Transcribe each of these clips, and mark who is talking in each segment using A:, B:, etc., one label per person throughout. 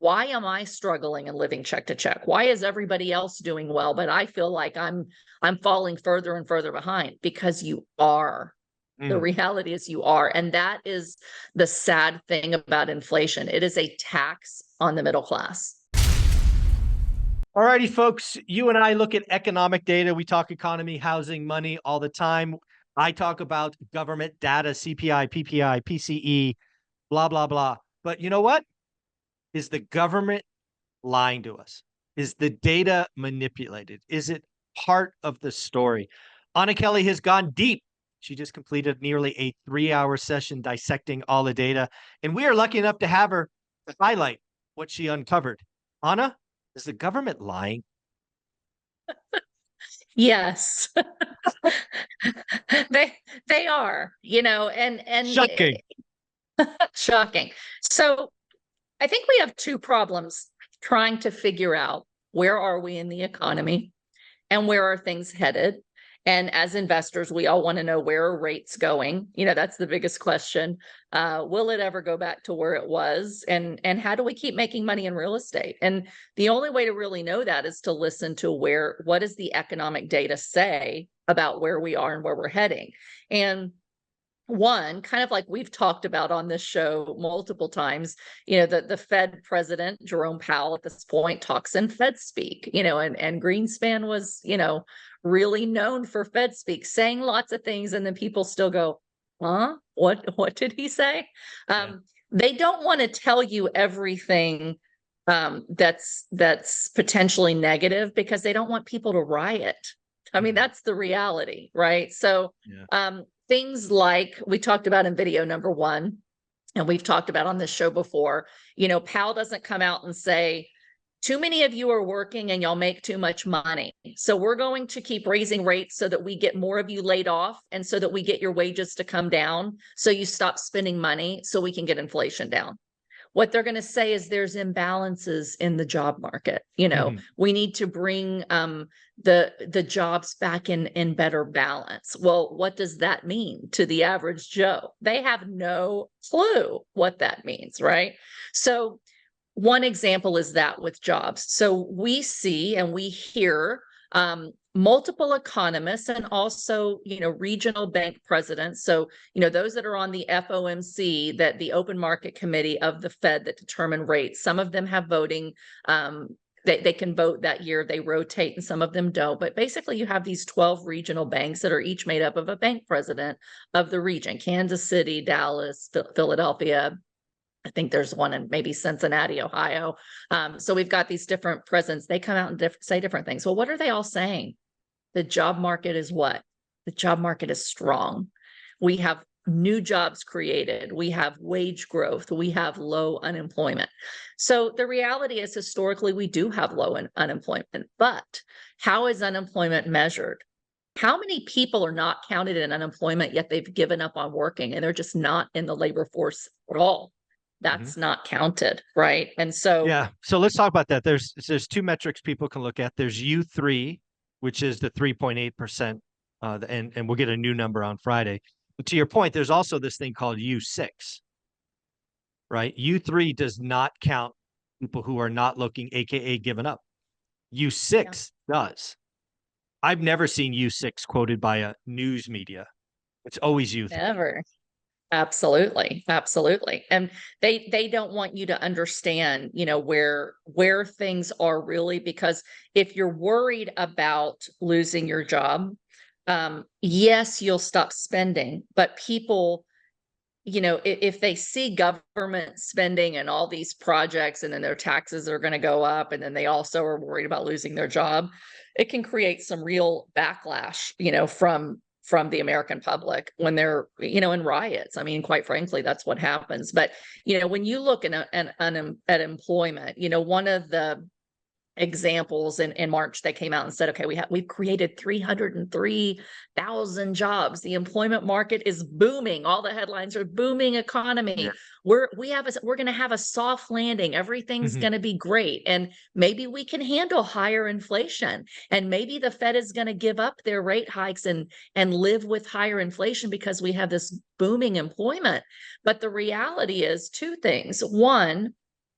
A: why am I struggling and living check to check? Why is everybody else doing well, but I feel like I'm falling further and further behind? Because you are. The reality is you are. And that is the sad thing about inflation. It is a tax on the middle class.
B: All righty, folks, you and I look at economic data. We talk economy, housing, money all the time. I talk about government data, CPI, PPI, PCE, blah, blah, blah. But you know what? Is the government lying to us? Is the data manipulated? Is it part of the story? Anna Kelly has gone deep. She just completed nearly a 3-hour session dissecting all the data, and we are lucky enough to have her to highlight what she uncovered. Anna, is the government lying?
A: Yes. they are, and
B: Shocking.
A: shocking. So I think we have two problems trying to figure out where are we in the economy and where are things headed. And as investors, we all want to know, where are rates going? That's the biggest question. Will it ever go back to where it was? And how do we keep making money in real estate? And the only way to really know that is to listen to what does the economic data say about where we are and where we're heading. And one, kind of like we've talked about on this show multiple times, the Fed president, Jerome Powell, at this point talks in Fed speak, and Greenspan was, really known for Fed speak, saying lots of things, and then people still go, huh? What did he say? They don't want to tell you everything that's potentially negative, because they don't want people to riot. I mean, that's the reality, right? So things like we talked about in video number 1, and we've talked about on this show before, Powell doesn't come out and say, too many of you are working and y'all make too much money, so we're going to keep raising rates so that we get more of you laid off, and so that we get your wages to come down, so you stop spending money, so we can get inflation down. What they're going to say is there's imbalances in the job market. We need to bring the jobs back in better balance. Well, what does that mean to the average Joe? They have no clue what that means, right? So one example is that with jobs. So we see and we hear multiple economists, and also, regional bank presidents. So, those that are on the FOMC, that the open market committee of the Fed that determine rates. Some of them have voting. They can vote that year. They rotate, and some of them don't. But basically, you have these 12 regional banks that are each made up of a bank president of the region: Kansas City, Dallas, Philadelphia. I think there's one in maybe Cincinnati, Ohio. So we've got these different presidents. They come out and say different things. Well, what are they all saying? The job market is what? The job market is strong. We have new jobs created. We have wage growth. We have low unemployment. So the reality is, historically, we do have low unemployment. But how is unemployment measured? How many people are not counted in unemployment, yet they've given up on working and they're just not in the labor force at all? That's not counted, right? And so
B: so let's talk about that. There's 2 metrics people can look at. There's U3, which is the 3.8%, and we'll get a new number on Friday. But to your point, there's also this thing called U6, right? U3 does not count people who are not looking, aka given up. U6 does. I've never seen U6 quoted by a news media. It's always U3.
A: Never. Absolutely. And they don't want you to understand, where things are really, because if you're worried about losing your job, yes, you'll stop spending, but people, if they see government spending and all these projects, and then their taxes are going to go up, and then they also are worried about losing their job, it can create some real backlash, from the American public when they're, in riots. I mean, quite frankly, that's what happens. But, when you look at employment, one of the examples in March, they came out and said, okay, we've created 303,000 jobs. The employment market is booming. All the headlines are booming economy. Yeah. We're going to have a soft landing. Everything's going to be great. And maybe we can handle higher inflation. And maybe the Fed is going to give up their rate hikes and live with higher inflation, because we have this booming employment. But the reality is 2 things. One,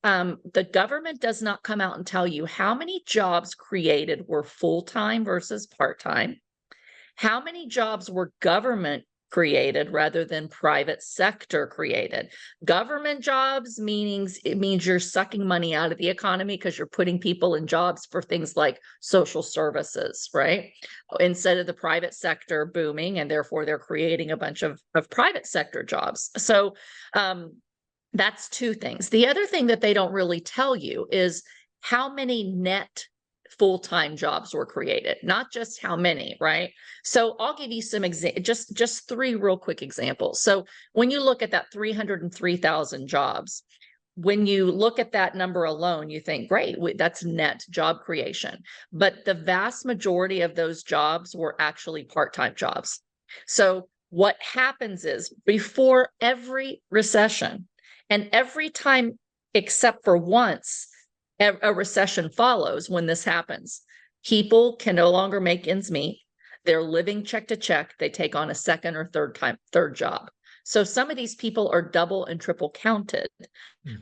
A: the government does not come out and tell you how many jobs created were full-time versus part-time, how many jobs were government created rather than private sector created. Government jobs it means you're sucking money out of the economy because you're putting people in jobs for things like social services, right? Instead of the private sector booming, and therefore they're creating a bunch of private sector jobs. So that's two things. The other thing that they don't really tell you is how many net full-time jobs were created, not just how many, right? So I'll give you some just three real quick examples. So when you look at that 303,000 jobs, when you look at that number alone, you think, great, that's net job creation. But the vast majority of those jobs were actually part-time jobs. So what happens is before every recession, and every time except for once, a recession follows when this happens. People can no longer make ends meet. They're living check to check. They take on a second or third job. So some of these people are double and triple counted,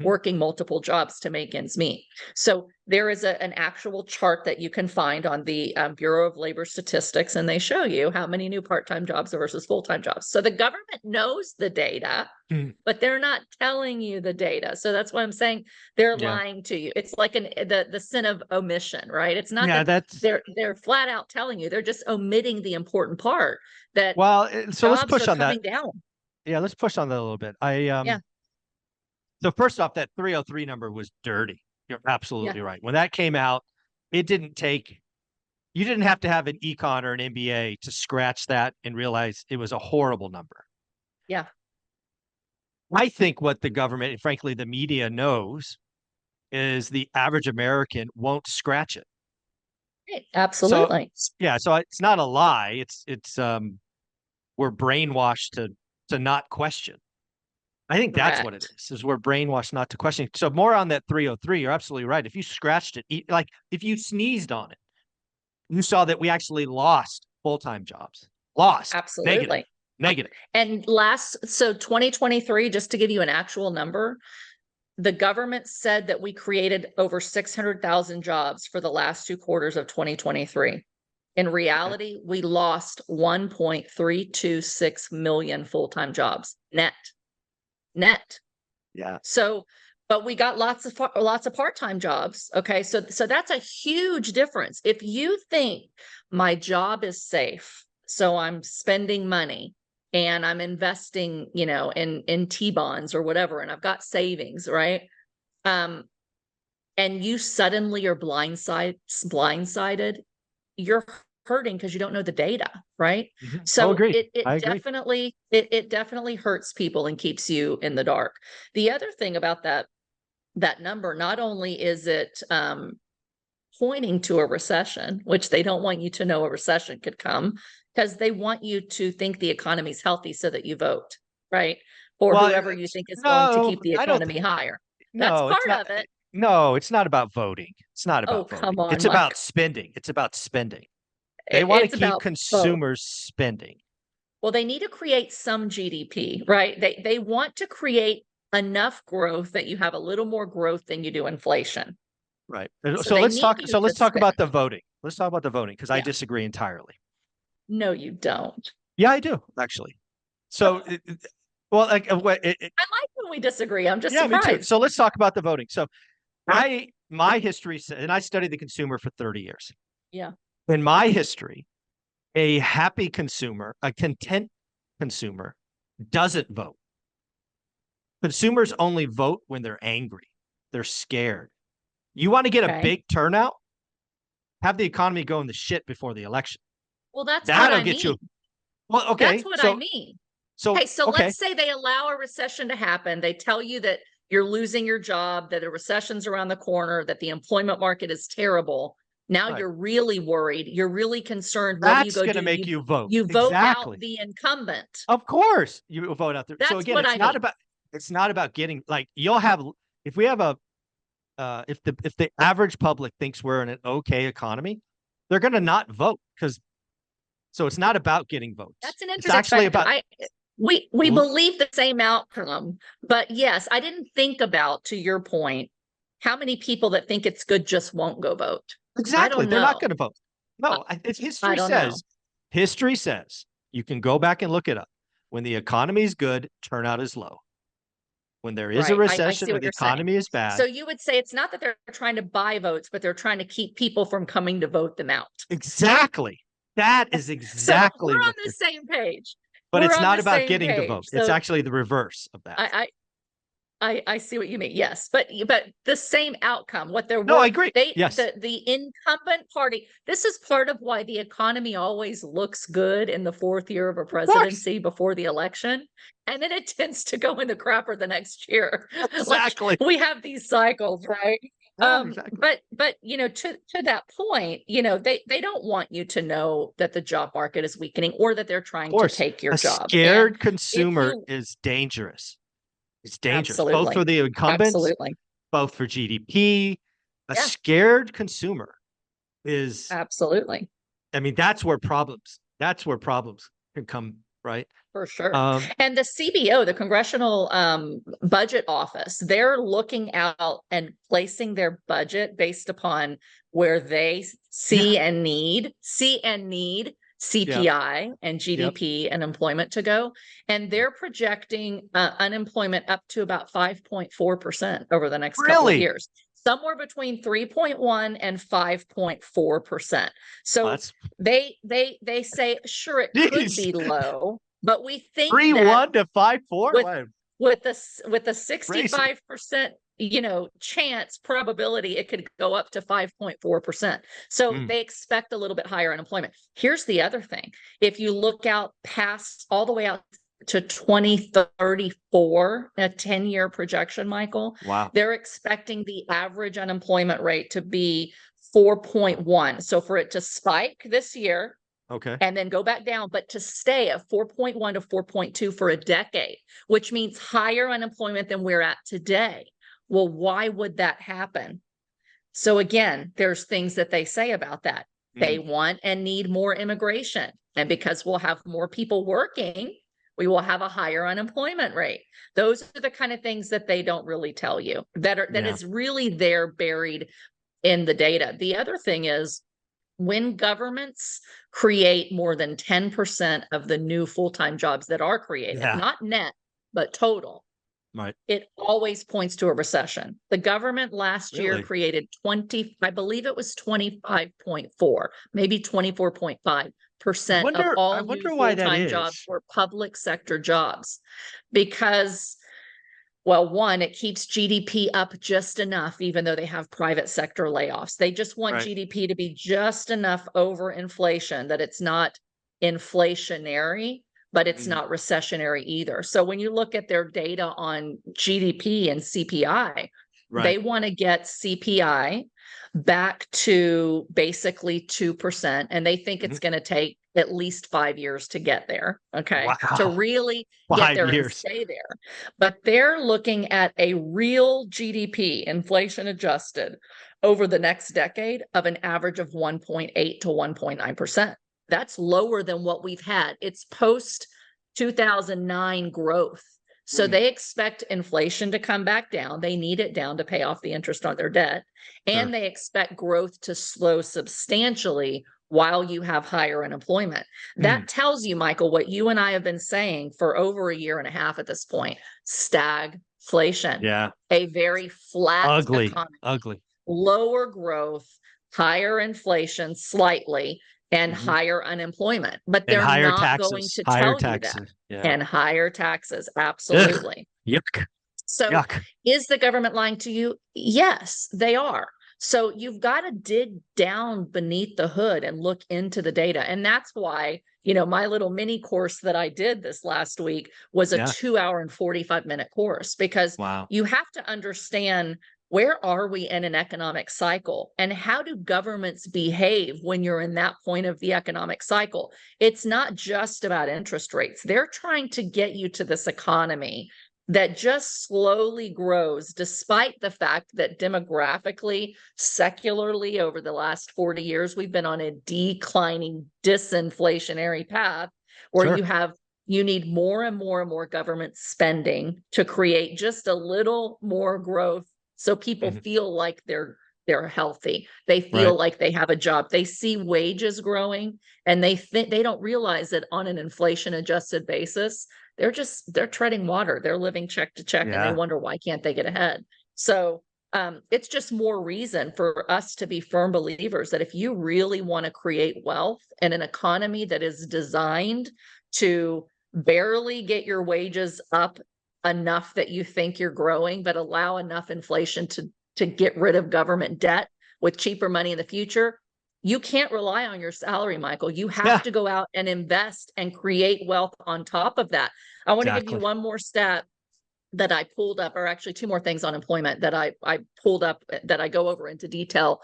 A: working multiple jobs to make ends meet. So there is an actual chart that you can find on the Bureau of Labor Statistics, and they show you how many new part-time jobs versus full-time jobs. So the government knows the data, but they're not telling you the data. So that's why I'm saying they're lying to you. It's like the sin of omission, right? It's not that they're flat out telling you. They're just omitting the important part that
B: so let's push on
A: coming
B: that.
A: Down.
B: Yeah, let's push on that a little bit. So first off, that 303 number was dirty. You're absolutely right. When that came out, you didn't have to have an econ or an MBA to scratch that and realize it was a horrible number.
A: Yeah.
B: I think what the government, and frankly, the media knows is the average American won't scratch it.
A: Right. Absolutely.
B: So it's not a lie. It's we're brainwashed to not question. I think that's what it is we're brainwashed not to question. So more on that 303, you're absolutely right. If you scratched it, like if you sneezed on it, you saw that we actually lost full-time jobs. Lost.
A: Absolutely.
B: Negative.
A: And so 2023, just to give you an actual number, the government said that we created over 600,000 jobs for the last 2 quarters of 2023. In reality, we lost 1.326 million full-time jobs net.
B: Yeah.
A: So, but we got lots of part-time jobs. Okay. So that's a huge difference. If you think my job is safe, so I'm spending money and I'm investing, in T-bonds or whatever, and I've got savings, right? And you suddenly are blindsided, you're hurting because you don't know the data, right? So it definitely hurts people and keeps you in the dark. The other thing about that number, not only is it pointing to a recession, which they don't want you to know a recession could come, because they want you to think the economy's healthy so that you vote, right? Or whoever you think is going to keep the economy higher. That's part of it.
B: No, it's not about voting. It's not about voting.
A: Come on,
B: it's about spending. It's about spending. They want to keep consumers spending.
A: Well, they need to create some GDP, right? They want to create enough growth that you have a little more growth than you do inflation.
B: Right. So let's talk about the voting. Let's talk about the voting, because I disagree entirely.
A: No, you don't.
B: Yeah, I do, actually. So, well, I like
A: when we disagree. I'm just surprised.
B: Me too. So let's talk about the voting. So my history, and I studied the consumer for 30 years.
A: Yeah.
B: In my history, a happy consumer, a content consumer, doesn't vote. Consumers only vote when they're angry. They're scared. You want to get a big turnout? Have the economy go in the shit before the election.
A: Well, that'll get you.
B: Well, okay.
A: That's what I mean. So let's say they allow a recession to happen. They tell you that you're losing your job, that a recession's around the corner, that the employment market is terrible. Now you're really worried. You're really concerned.
B: That's going to make you vote.
A: You vote out the incumbent.
B: Of course, you will vote out there. So again, it's not about getting, like, if we have if the average public thinks we're in an okay economy, they're going to not vote, so it's not about getting votes.
A: That's an interesting. It's actually about. We believe the same outcome, but yes, I didn't think about, to your point, how many people that think it's good just won't go vote?
B: Exactly.
A: don't
B: They're not
A: know.
B: going to vote. No, it's
A: I don't know.
B: history says, you can go back and look it up. When the economy is good, turnout is low. When there is a
A: Right. I
B: recession
A: see
B: or
A: what
B: the
A: you're saying.
B: economy is bad,
A: So you would say it's not that they're trying to buy votes, but they're trying to keep people from coming to vote them out.
B: exactly. That is
A: So we're
B: exactly
A: on
B: what
A: the
B: they're,
A: same page.
B: but
A: We're
B: it's
A: on
B: not
A: the
B: about
A: same
B: getting the
A: page.
B: vote. It's
A: So
B: actually the reverse of that.
A: I see what you mean. Yes, but the same outcome. What there
B: No, I
A: were
B: agree.
A: they
B: Yes.
A: the incumbent party. This is part of why the economy always looks good in the fourth year of a
B: Of course.
A: presidency before the election, and then it tends to go in the crapper the next year. Like
B: Exactly.
A: we have these cycles, right?
B: Yeah, exactly.
A: But to that point, they don't want you to know that the job market is weakening or that they're
B: Of
A: trying to
B: course.
A: take your
B: A
A: job. And
B: scared
A: if
B: consumer
A: you
B: is dangerous. It's dangerous, both for
A: absolutely,
B: the incumbents,
A: absolutely,
B: both for GDP. A
A: yeah,
B: scared consumer is,
A: absolutely.
B: I mean, that's where problems can come, right?
A: For sure.
B: Um,
A: And the CBO, the Congressional Budget Office, they're looking out and placing their budget based upon where they
B: yeah,
A: see and need
B: yep,
A: CPI and
B: yep.
A: GDP and employment to go. And they're projecting unemployment up to about 5.4% over the next couple of
B: Really?
A: years, somewhere between 3.1 and 5.4%.
B: Well,
A: So
B: that's
A: they say, sure, it could
B: geez,
A: be low, but we think that
B: 3-1 to 5-4.
A: with
B: Wow,
A: with a
B: crazy.
A: 65% chance probability, it could go up to 5.4%. So
B: Mm,
A: they expect a little bit higher unemployment. Here's the other thing. If you look out past all the way out to 2034, a 10-year projection, Michael,
B: wow.
A: they're expecting the average unemployment rate to be 4.1. So for it to spike this year
B: Okay.
A: and then go back down, but to stay at 4.1 to 4.2 for a decade, which means higher unemployment than we're at today. Well, why would that happen? So again, there's things that they say about that. They
B: Mm,
A: want and need more immigration. And because we'll have more people working, we will have a higher unemployment rate. Those are the kind of things that they don't really tell you that
B: yeah.
A: is really there buried in the data. The other thing is when governments create more than 10% of the new full-time jobs that are created,
B: Yeah.
A: not net, but total,
B: Right.
A: it always points to a recession. The government last year
B: Really?
A: created 20, I believe it was 25.4, maybe 24.5% of
B: I
A: all new
B: wonder why that
A: full-time jobs
B: is.
A: were public sector jobs because well, one, it keeps GDP up just enough, even though they have private sector layoffs. They just want
B: Right.
A: GDP to be just enough over inflation that it's not inflationary, but it's
B: Mm,
A: not recessionary either. So when you look at their data on GDP and CPI,
B: right.
A: they want to get CPI back to basically 2%. And they think
B: Mhm.
A: it's going to take at least 5 years to get there. Okay. To
B: Wow.
A: really get
B: 5
A: there and
B: years.
A: stay there. But they're looking at a real GDP, inflation adjusted, over the next decade of an average of 1.8 to 1.9%. That's lower than what we've had. It's post 2009 growth. So
B: Mm,
A: they expect inflation to come back down. They need it down to pay off the interest on their debt.
B: sure.
A: And they expect growth to slow substantially while you have higher unemployment.
B: Mm,
A: That tells you, Michael, what you and I have been saying for over a year and a half at this point: stagflation,
B: yeah.
A: a very flat
B: Ugly.
A: economy,
B: Ugly.
A: lower growth, higher inflation slightly, and
B: Mhm.
A: higher unemployment. But
B: And
A: they're
B: higher
A: not going
B: taxes.
A: to
B: Higher
A: tell you that.
B: taxes. Yeah.
A: And higher taxes,
B: Ugh.
A: absolutely.
B: Yuck.
A: So
B: Yuck.
A: is the government lying to you? Yes, they are. So you've got to dig down beneath the hood and look into the data. And that's why, my little mini course that I did this last week was a
B: Yeah.
A: 2 hour and 45-minute course, because
B: Wow.
A: you have to understand, where are we in an economic cycle and how do governments behave when you're in that point of the economic cycle? It's not just about interest rates. They're trying to get you to this economy that just slowly grows, despite the fact that demographically, secularly, over the last 40 years, we've been on a declining disinflationary path where
B: Sure.
A: you need more and more and more government spending to create just a little more growth So people
B: Mhm.
A: feel like they're healthy. They feel
B: Right.
A: like they have a job. They see wages growing, and they don't realize that on an inflation adjusted basis, they're treading water. They're living check to check, and they
B: Yeah.
A: wonder why can't they get ahead. So it's just more reason for us to be firm believers that if you really want to create wealth in an economy that is designed to barely get your wages up enough that you think you're growing, but allow enough inflation to get rid of government debt with cheaper money in the future, you can't rely on your salary, Michael. You have
B: Yeah.
A: to go out and invest and create wealth on top of that. I want to give you
B: Exactly.
A: one more stat that I pulled up, or actually two more things on employment that I pulled up that I go over into detail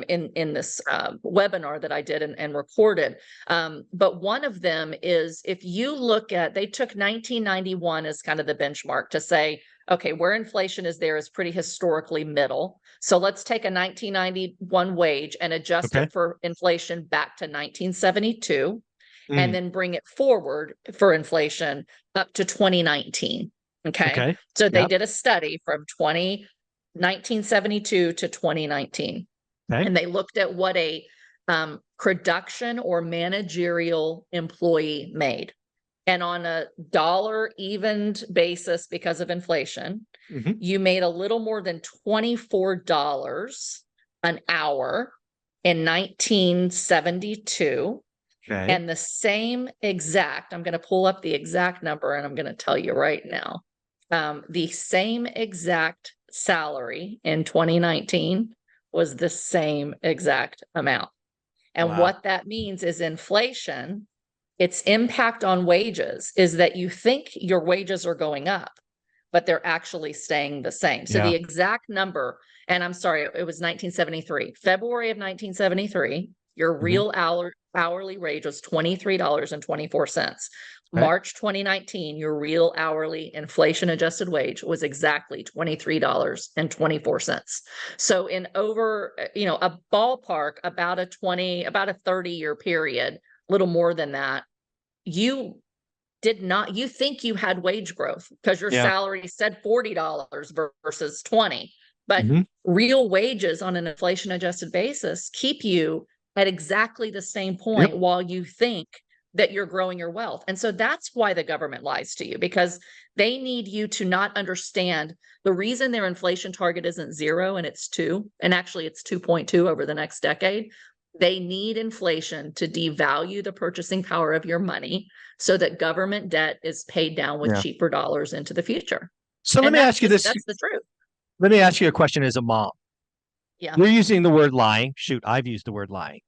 A: in this webinar that I did and recorded. But one of them is, if you look at, they took 1991 as kind of the benchmark to say, okay, where inflation is there is pretty historically middle. So let's take a 1991 wage and adjust
B: Okay.
A: it for inflation back to 1972, and
B: Mm.
A: then bring it forward for inflation up to 2019. Okay.
B: Okay.
A: So they
B: Yep.
A: did a study from 1972 to 2019,
B: Okay.
A: and they looked at what a production or managerial employee made. And on a dollar evened basis because of inflation,
B: Mhm.
A: you made a little more than $24 an hour in 1972.
B: Okay.
A: And the same exact, I'm going to pull up the exact number and I'm going to tell you right now. The same exact salary in 2019 was the same exact amount. And
B: Wow.
A: what that means is inflation, its impact on wages is that you think your wages are going up, but they're actually staying the same. So
B: Yeah.
A: the exact number, and I'm sorry, it was 1973, February of 1973, your
B: Mhm.
A: real hourly wage was $23.24.
B: Okay.
A: March 2019, your real hourly inflation adjusted wage was exactly $23.24. So in over, a ballpark, about a 30-year period, a little more than that, you you think you had wage growth because your
B: Yeah.
A: salary said $40 versus 20, but
B: Mhm.
A: real wages on an inflation adjusted basis keep you at exactly the same
B: Yep.
A: point while you think that you're growing your wealth. And so that's why the government lies to you, because they need you to not understand the reason their inflation target isn't 0 and it's 2, and actually it's 2.2 over the next decade. They need inflation to devalue the purchasing power of your money so that government debt is paid down with
B: Yeah.
A: cheaper dollars into the future.
B: So let
A: And
B: me ask you this.
A: that's the truth.
B: Let me ask you a question as a mom.
A: Yeah.
B: You're using the word lying. Shoot, I've used the word lying.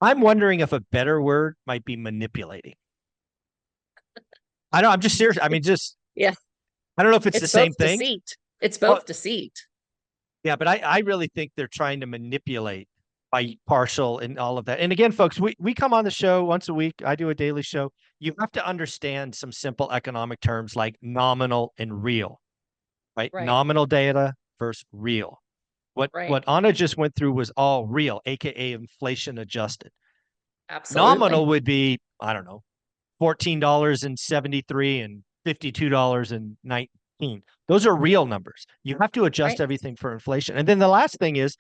B: I'm wondering if a better word might be manipulating. I know. I'm just serious. I mean, just,
A: Yeah.
B: I don't know if it's the
A: It's
B: same
A: both
B: thing.
A: deceit. It's
B: Well,
A: both deceit.
B: yeah, but I really think they're trying to manipulate by partial and all of that. And again, folks, we come on the show once a week. I do a daily show. You have to understand some simple economic terms like nominal and real, right?
A: Right.
B: Nominal data versus real.
A: Right.
B: What Anna just went through was all real, aka inflation adjusted.
A: Absolutely.
B: Nominal would be, I don't know, $14.73 and $52.19. Those are real numbers. You have to adjust
A: Right.
B: everything for inflation. And then the last thing is,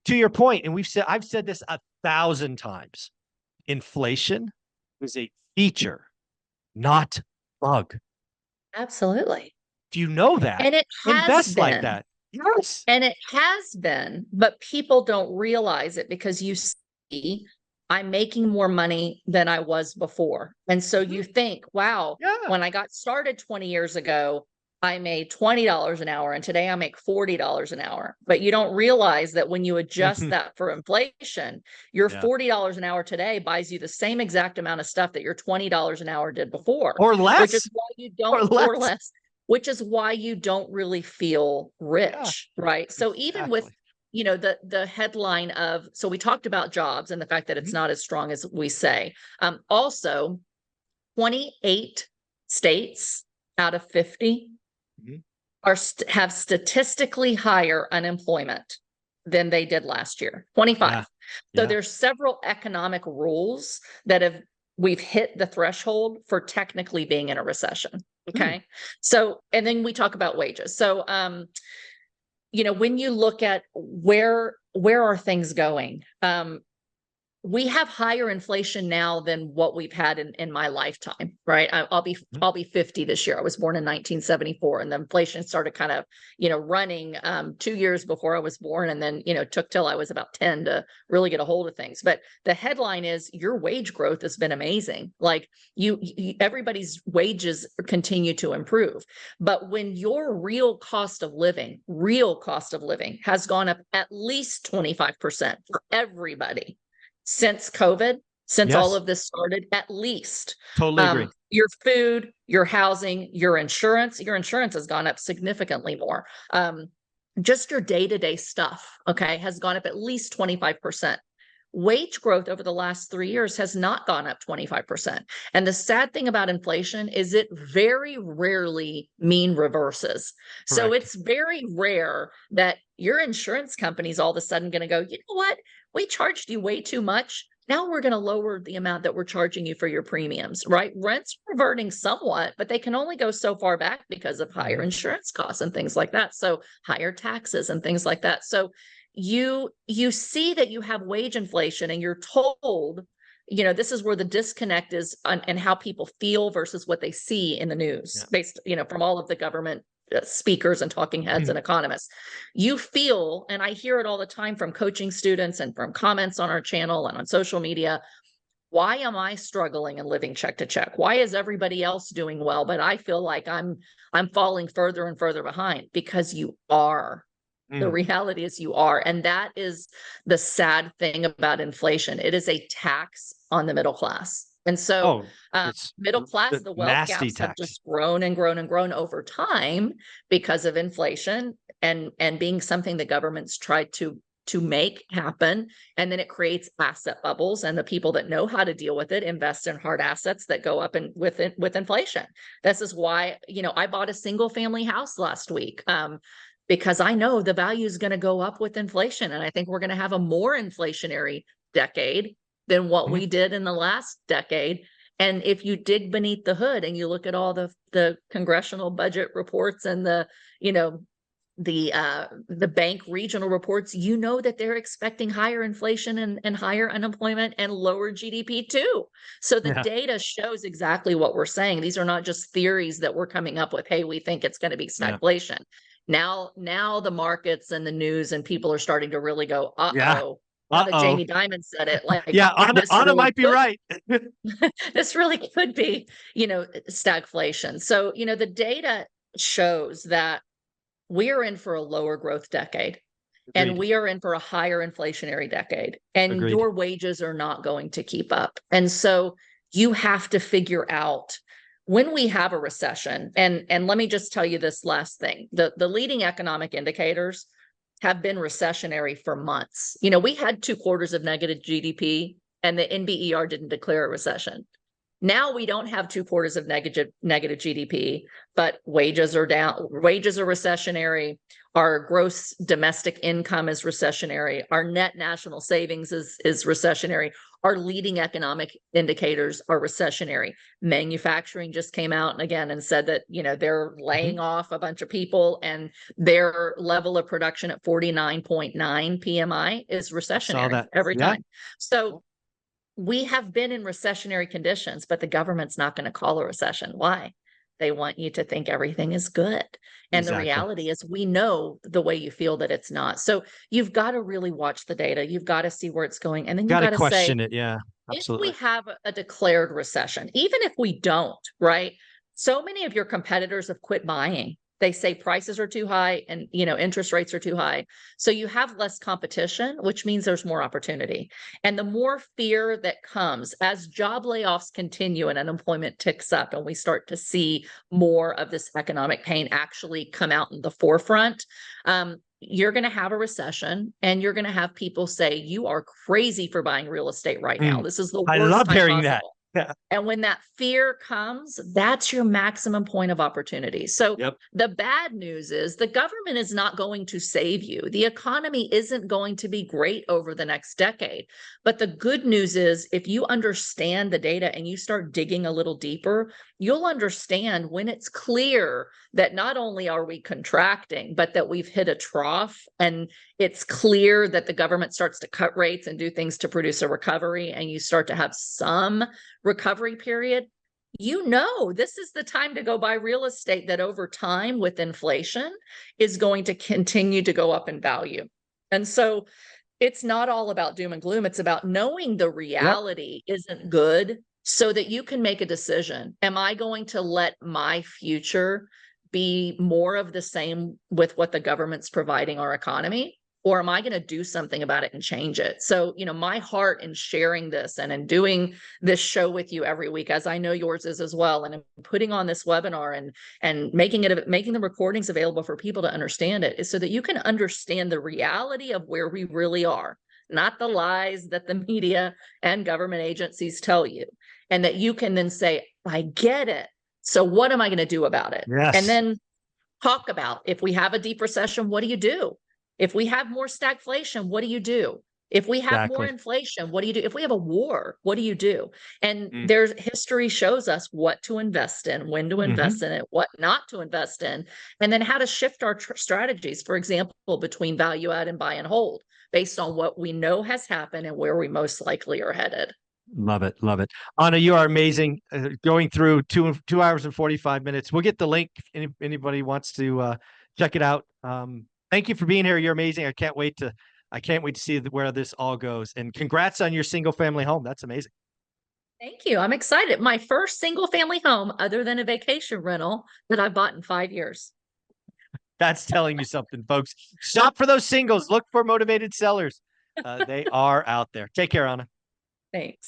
B: to your point, and I've said this 1,000 times, inflation is a feature, not bug.
A: Absolutely.
B: Do you know that?
A: And it has
B: Invest like
A: been.
B: that. Yes.
A: And it has been, but people don't realize it because you see, I'm making more money than I was before. And so you think, wow,
B: Yeah.
A: when I got started 20 years ago, I made $20 an hour and today I make $40 an hour. But you don't realize that when you adjust that for inflation, your
B: Yeah.
A: $40 an hour today buys you the same exact amount of stuff that your $20 an hour did before,
B: Or
A: which is
B: less.
A: why you
B: Or
A: don't, or
B: less.
A: less, which is why you don't really feel
B: Yeah.
A: rich, right? So even with,
B: Exactly.
A: the headline of, so we talked about jobs and the fact that it's
B: Mhm.
A: not as strong as we say. Also, 28 states out of 50
B: Mhm.
A: have statistically higher unemployment than they did last year. 25.
B: Yeah.
A: So
B: Yeah.
A: there's several economic rules that we've hit the threshold for technically being in a recession.
B: Hmm.
A: Okay. So, and then we talk about wages. So when you look at where are things going, we have higher inflation now than what we've had in my lifetime, right? I'll be 50 this year. I was born in 1974, and the inflation started kind of, running 2 years before I was born, and then took till I was about 10 to really get a hold of things. But the headline is your wage growth has been amazing. Like everybody's wages continue to improve, but when your real cost of living has gone up at least 25% for everybody since COVID, since all
B: Yes.
A: of this started, at least.
B: Totally agree.
A: Your food, your housing, your insurance has gone up significantly more. Just your day-to-day stuff, okay, has gone up at least 25%. Wage growth over the last 3 years has not gone up 25%. And the sad thing about inflation is it very rarely mean reverses. So
B: Correct.
A: it's very rare that your insurance company is all of a sudden going to go, you know what? We charged you way too much. Now we're going to lower the amount that we're charging you for your premiums, right? Rent's reverting somewhat, but they can only go so far back because of higher insurance costs and things like that. So higher taxes and things like that. So you see that you have wage inflation, and you're told, this is where the disconnect is and how people feel versus what they see in the news, based, from all of the government speakers and talking heads and economists. You feel, and I hear it all the time from coaching students and from comments on our channel and on social media, why am I struggling and living check to check? Why is everybody else doing well, but I feel like I'm falling further and further behind? Because you are. The reality is you are. And that is the sad thing about inflation. It is a tax on the middle class. And so middle class, the wealth gaps have just grown and grown and grown over time because of inflation and being something the government's tried to make happen. And then it creates asset bubbles, and the people that know how to deal with it invest in hard assets that go up with inflation. This is why, I bought a single family house last week. Because I know the value is going to go up with inflation. And I think we're going to have a more inflationary decade than what we did in the last decade. And if you dig beneath the hood and you look at all the congressional budget reports and the bank regional reports, that they're expecting higher inflation and higher unemployment and lower GDP too. So the data shows exactly what we're saying. These are not just theories that we're coming up with. Hey, we think it's going to be stagflation. Now the markets and the news and people are starting to really go, Now that Jamie Dimon said it, like,
B: Anna really might be right.
A: This really could be, stagflation. So, the data shows that we are in for a lower growth decade. Agreed. And we are in for a higher inflationary decade, and Agreed. Your wages are not going to keep up. And so you have to figure out, when we have a recession, and let me just tell you this last thing, the leading economic indicators have been recessionary for months. We had 2 quarters of negative GDP, and the NBER didn't declare a recession. Now we don't have 2 quarters of negative GDP, but wages are down. Wages are recessionary. Our gross domestic income is recessionary. Our net national savings is recessionary. Our leading economic indicators are recessionary. Manufacturing just came out and said that, they're laying off a bunch of people, and their level of production at 49.9 PMI is recessionary every time. So we have been in recessionary conditions, but the government's not going to call a recession. Why? They want you to think everything is good. And the reality is, we know the way you feel that it's not. So you've got to really watch the data. You've got to see where it's going. And then you've got to question it. Yeah, absolutely. If we have a declared recession, even if we don't, right? So many of your competitors have quit buying. They say prices are too high and, interest rates are too high. So you have less competition, which means there's more opportunity. And the more fear that comes as job layoffs continue and unemployment ticks up, and we start to see more of this economic pain actually come out in the forefront, you're going to have a recession, and you're going to have people say, you are crazy for buying real estate right now. This is the worst time possible.
B: Yeah.
A: And when that fear comes, that's your maximum point of opportunity. So
B: Yep.
A: the bad news is the government is not going to save you. The economy isn't going to be great over the next decade. But the good news is if you understand the data and you start digging a little deeper, you'll understand when it's clear that not only are we contracting, but that we've hit a trough, and it's clear that the government starts to cut rates and do things to produce a recovery, and you start to have some recovery period. You know, this is the time to go buy real estate that over time with inflation is going to continue to go up in value. And so it's not all about doom and gloom. It's about knowing the reality isn't good so that you can make a decision. Am I going to let my future be more of the same with what the government's providing our economy? Or am I going to do something about it and change it? So, my heart in sharing this and in doing this show with you every week, as I know yours is as well, and in putting on this webinar and making the recordings available for people to understand it, is so that you can understand the reality of where we really are, not the lies that the media and government agencies tell you, and that you can then say, I get it. So what am I going to do about it?
B: Yes.
A: And then talk about, if we have a deep recession, what do you do? If we have more stagflation, what do you do? If we have more inflation, what do you do? If we have a war, what do you do? And there's history shows us what to invest in, when to invest in it, what not to invest in, and then how to shift our strategies, for example, between value add and buy and hold based on what we know has happened and where we most likely are headed.
B: Love it. Love it. Anna, you are amazing. Going through 2 hours and 45 minutes. We'll get the link if anybody wants to check it out. Thank you for being here. You're amazing. I can't wait to see where this all goes. And congrats on your single family home. That's amazing.
A: Thank you. I'm excited. My first single family home, other than a vacation rental, that I bought in 5 years.
B: That's telling you something, folks. Stop for those singles. Look for motivated sellers. They are out there. Take care, Anna.
A: Thanks.